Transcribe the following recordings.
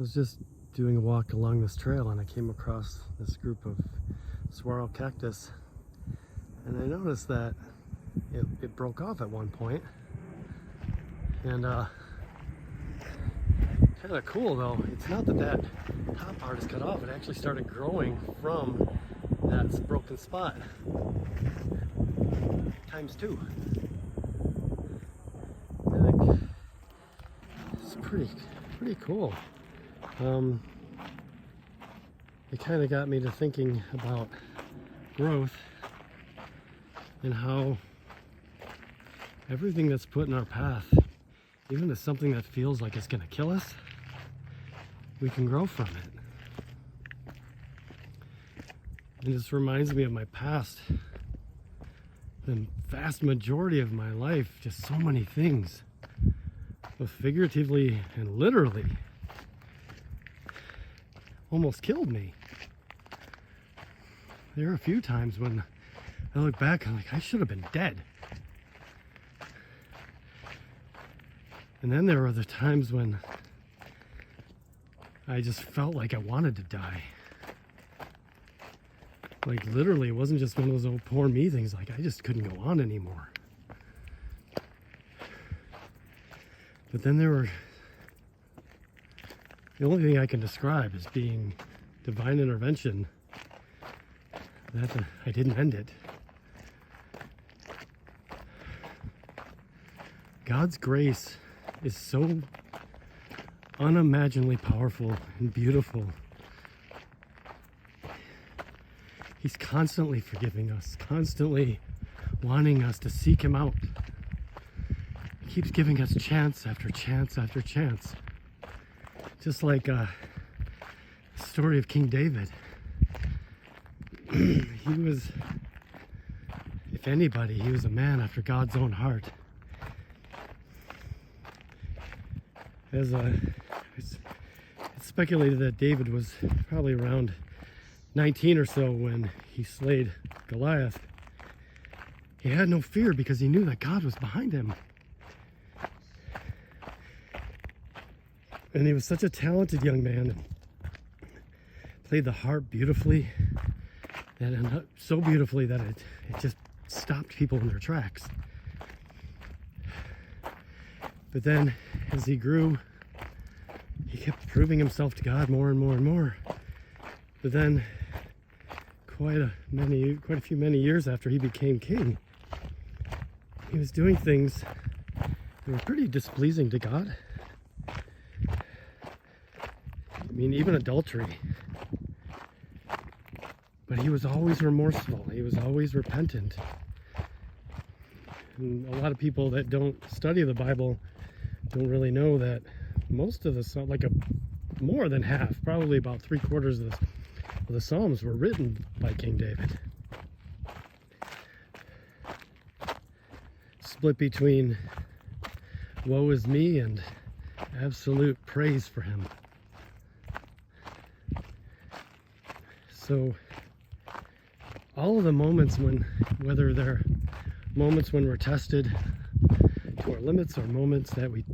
was just doing a walk along this trail and I came across this group of saguaro cactus, and I noticed that it broke off at one point. And kind of cool though, it's not that top part is cut off, it actually started growing from that broken spot times two. And it's pretty cool. It kind of got me to thinking about growth and how everything that's put in our path, even if something that feels like it's going to kill us, we can grow from it. And this reminds me of my past. The vast majority of my life, just so many things, both figuratively and literally, almost killed me. There are a few times when I look back, I'm like, I should have been dead. And then there were other times when I just felt like I wanted to die. Like literally, it wasn't just one of those old poor me things, like I just couldn't go on anymore. But then there were, the only thing I can describe as being divine intervention, that I didn't end it. God's grace is so unimaginably powerful and beautiful. He's constantly forgiving us, constantly wanting us to seek Him out. He keeps giving us chance after chance after chance. Just like the story of King David. He was, if anybody, he was a man after God's own heart. It's speculated that David was probably around 19 or so when he slayed Goliath. He had no fear because he knew that God was behind him. And he was such a talented young man. Played the harp beautifully, and so beautifully that it just stopped people in their tracks. But then, as he grew, he kept proving himself to God more and more and more. But then, quite a few years after he became king, he was doing things that were pretty displeasing to God. I mean, even adultery. But he was always remorseful. He was always repentant. And a lot of people that don't study the Bible don't really know that most of the, more than half, probably about 3/4 of the Psalms were written by King David. Split between woe is me and absolute praise for him. So all of the moments whether they're moments when we're tested to our limits or moments that we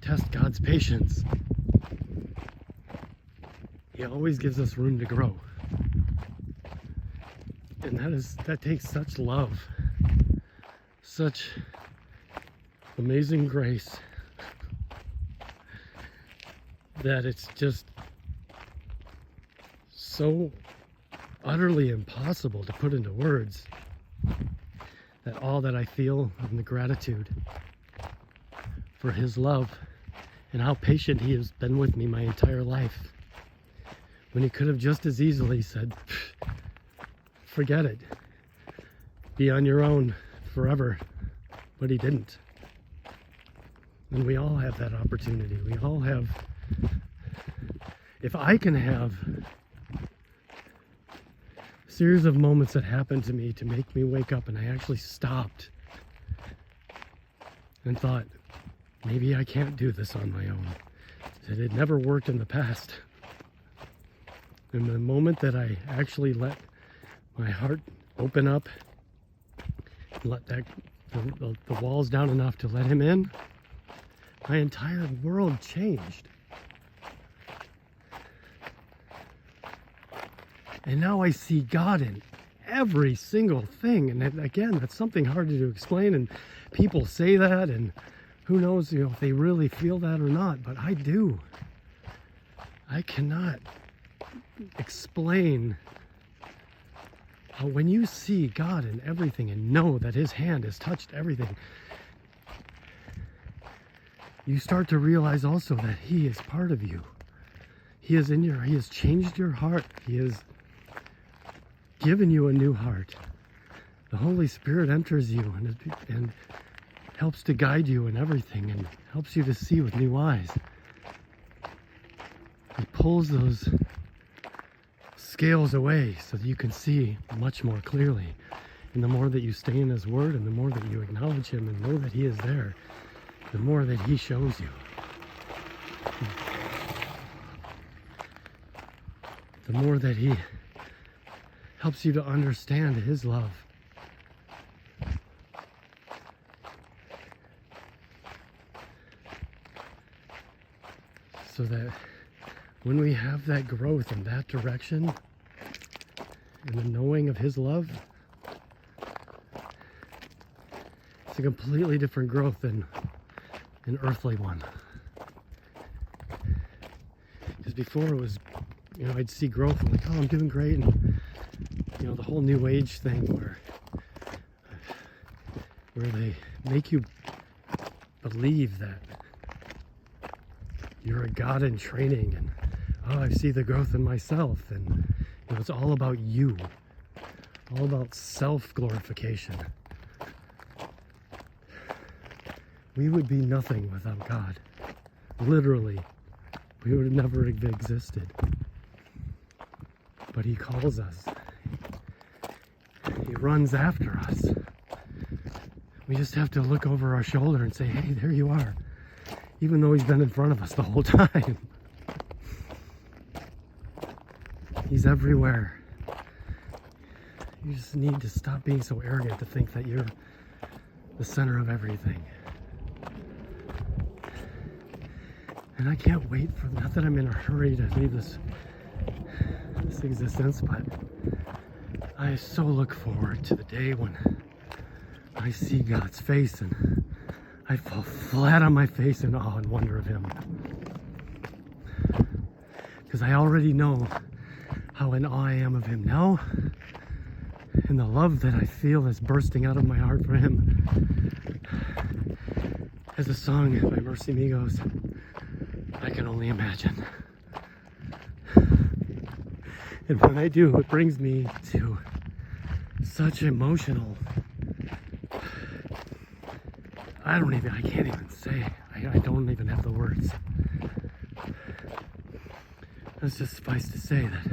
test God's patience, He always gives us room to grow. And that takes such love, such amazing grace, that it's just so utterly impossible to put into words that all that I feel and the gratitude for His love and how patient He has been with me my entire life, when He could have just as easily said, forget it, be on your own forever, but He didn't. And we all have that opportunity. We all have, if I can have series of moments that happened to me to make me wake up and I actually stopped and thought, maybe I can't do this on my own. That it never worked in the past. And the moment that I actually let my heart open up, let the walls down enough to let Him in, my entire world changed. And now I see God in every single thing. And again, that's something hard to explain. And people say that, and who knows, if they really feel that or not. But I do. I cannot explain how when you see God in everything and know that his hand has touched everything, you start to realize also that he is part of you. He has changed your heart. He has given you a new heart. The Holy Spirit enters you and helps to guide you in everything and helps you to see with new eyes. He pulls those scales away so that you can see much more clearly. And the more that you stay in his word and the more that you acknowledge him and know that he is there, the more that he shows you. The more that he helps you to understand his love. So that when we have that growth in that direction, and the knowing of his love, it's a completely different growth than an earthly one. Because before it was, I'd see growth and like, oh, I'm doing great, and the whole new age thing where they make you believe that you're a God in training, and I see the growth in myself, and it's all about you, all about self-glorification. We would be nothing without God. Literally, we would have never existed. But he calls us. He runs after us. We just have to look over our shoulder and say, hey, there you are. Even though he's been in front of us the whole time. He's everywhere. You just need to stop being so arrogant to think that you're the center of everything. And I can't wait for, not that I'm in a hurry to leave this existence, but I so look forward to the day when I see God's face and I fall flat on my face in awe and wonder of him. Because I already know how in awe I am of him now, and the love that I feel is bursting out of my heart for him. As the song by Mercy Me goes, I can only imagine. And when I do, it brings me to such emotional, I can't even say, I don't even have the words. Let's just suffice to say that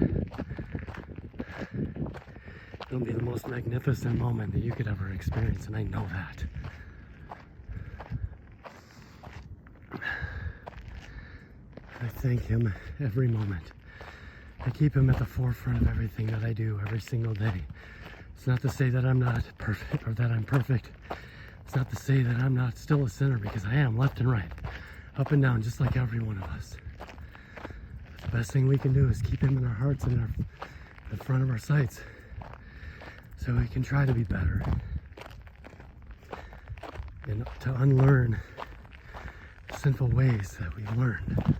it'll be the most magnificent moment that you could ever experience, and I know that. I thank him every moment. I keep him at the forefront of everything that I do every single day. It's not to say that I'm not perfect or that I'm perfect. It's not to say that I'm not still a sinner, because I am, left and right, up and down, just like every one of us. The best thing we can do is keep him in our hearts and the front of our sights, so we can try to be better and to unlearn the sinful ways that we've learned.